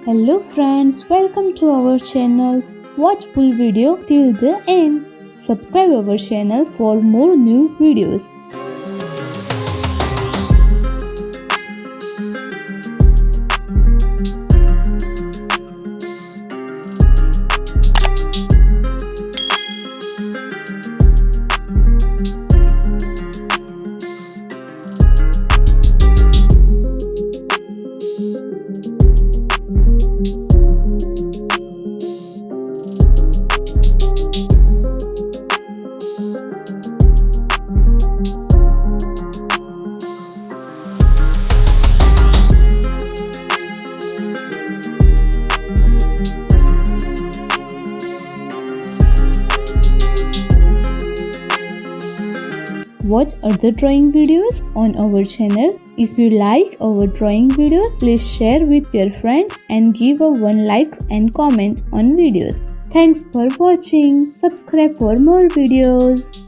Hello friends, welcome to our channel. Watch full video till the end. Subscribe our channel for more new videos. Watch other drawing videos on our channel. If you like our drawing videos, please share with your friends and give a 1 like and comment on videos. Thanks for watching. Subscribe for more videos.